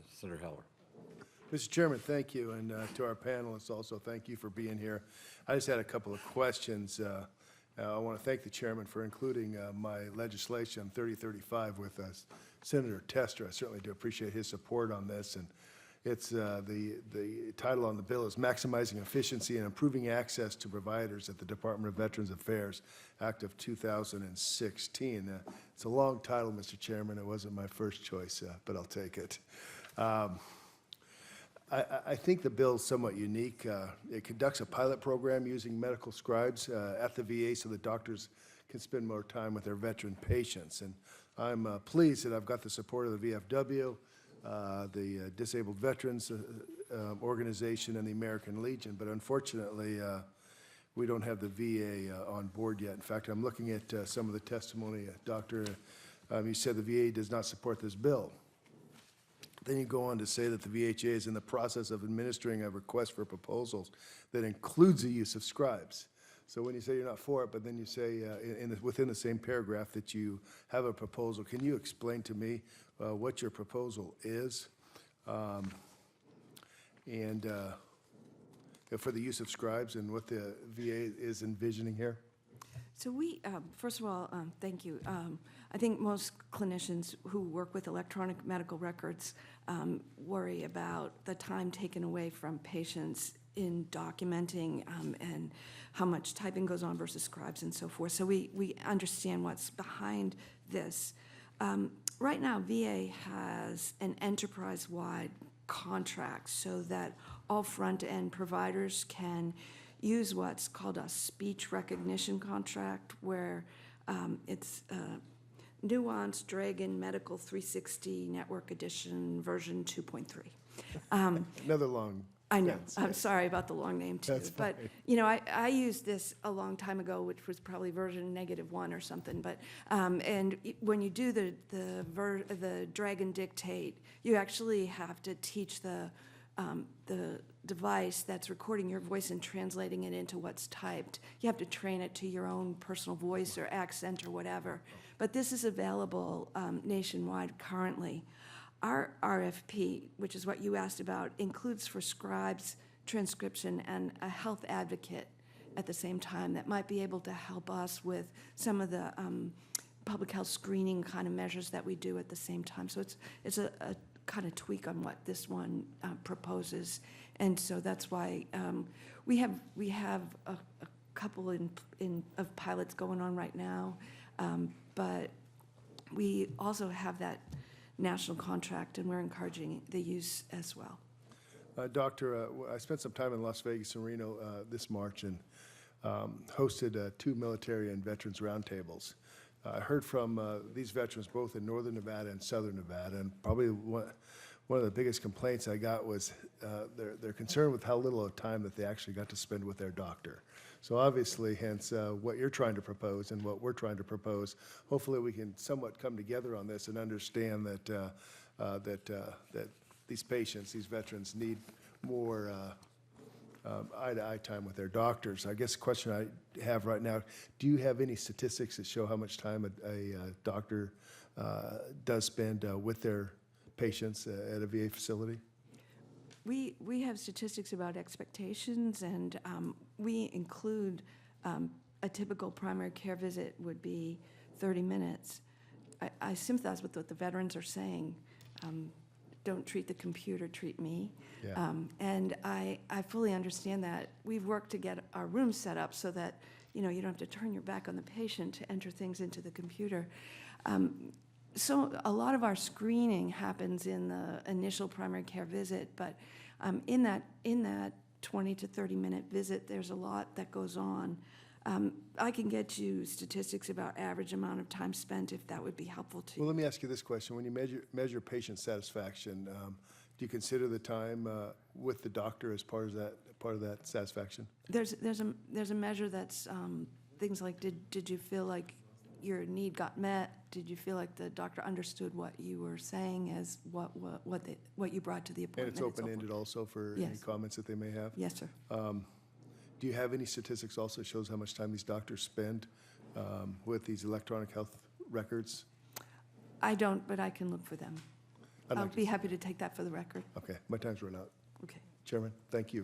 Senator Heller. Mr. Chairman, thank you, and to our panelists also, thank you for being here. I just had a couple of questions. I want to thank the chairman for including my legislation 3035 with Senator Tester. I certainly do appreciate his support on this, and it's the title on the bill is Maximizing Efficiency and Improving Access to Providers at the Department of Veterans Affairs, Act of 2016. It's a long title, Mr. Chairman. It wasn't my first choice, but I'll take it. I think the bill is somewhat unique. It conducts a pilot program using medical scribes at the VA so that doctors can spend more time with their veteran patients. And I'm pleased that I've got the support of the VFW, the Disabled Veterans Organization, and the American Legion. But unfortunately, we don't have the VA on board yet. In fact, I'm looking at some of the testimony. Doctor, you said the VA does not support this bill. Then you go on to say that the VHA is in the process of administering a request for proposals that includes the use of scribes. So when you say you're not for it, but then you say within the same paragraph that you have a proposal, can you explain to me what your proposal is and for the use of scribes and what the VA is envisioning here? So we, first of all, thank you. I think most clinicians who work with electronic medical records worry about the time taken away from patients in documenting and how much typing goes on versus scribes and so forth. So we understand what's behind this. Right now, VA has an enterprise-wide contract so that all front-end providers can use what's called a speech recognition contract, where it's Nuance Dragon Medical 360 Network Edition version 2.3. Another long I know. sentence, I'm yes. sorry about the long name too. That's but fine. you know, I used this a long time ago, which was probably version -1 or something. But and when you do the Dragon dictate, you actually have to teach the device that's recording your voice and translating it into what's typed. You have to train it to your own personal voice or accent or whatever. But this is available nationwide currently. Our RFP, which is what you asked about, includes for scribes, transcription, and a health advocate at the same time that might be able to help us with some of the public health screening kind of measures that we do at the same time. So it's a kind of tweak on what this one proposes, and so that's why we have a couple of pilots going on right now, but we also have that national contract, and we're encouraging the use as well. Doctor, I spent some time in Las Vegas and Reno this March and hosted 2 military and veterans roundtables. I heard from these veterans both in northern Nevada and southern Nevada, and probably one of the biggest complaints I got was they're concerned with how little of time that they actually got to spend with their doctor. So obviously, hence what you're trying to propose and what we're trying to propose, hopefully we can somewhat come together on this and understand that that these patients, these veterans, need more eye-to-eye time with their doctors. I guess the question I have right now, do you have any statistics that show how much time a doctor does spend with their patients at a VA facility? We have statistics about expectations, and we include a typical primary care visit would be 30 minutes. I sympathize with what the veterans are saying. Don't treat the computer, treat me. Yeah. And I fully understand that. We've worked to get our room set up so that you don't have to turn your back on the patient to enter things into the computer. So a lot of our screening happens in the initial primary care visit, but in that 20 to 30 minute visit, there's a lot that goes on. I can get you statistics about average amount of time spent if that would be helpful to you. Well, let me ask you this question. When you measure patient satisfaction, do you consider the time with the doctor as part of that satisfaction? There's a measure that's things like did you feel like your need got met? Did you feel like the doctor understood what you were saying as what you brought to the appointment? And it's open-ended also for Yes. any comments that they may have? Yes, sir. Do you have any statistics also that shows how much time these doctors spend with these electronic health records? I don't, but I can look for them. I'd I'll like to be see happy to take that for the record. Okay, my time's run out. Okay. Chairman, thank you.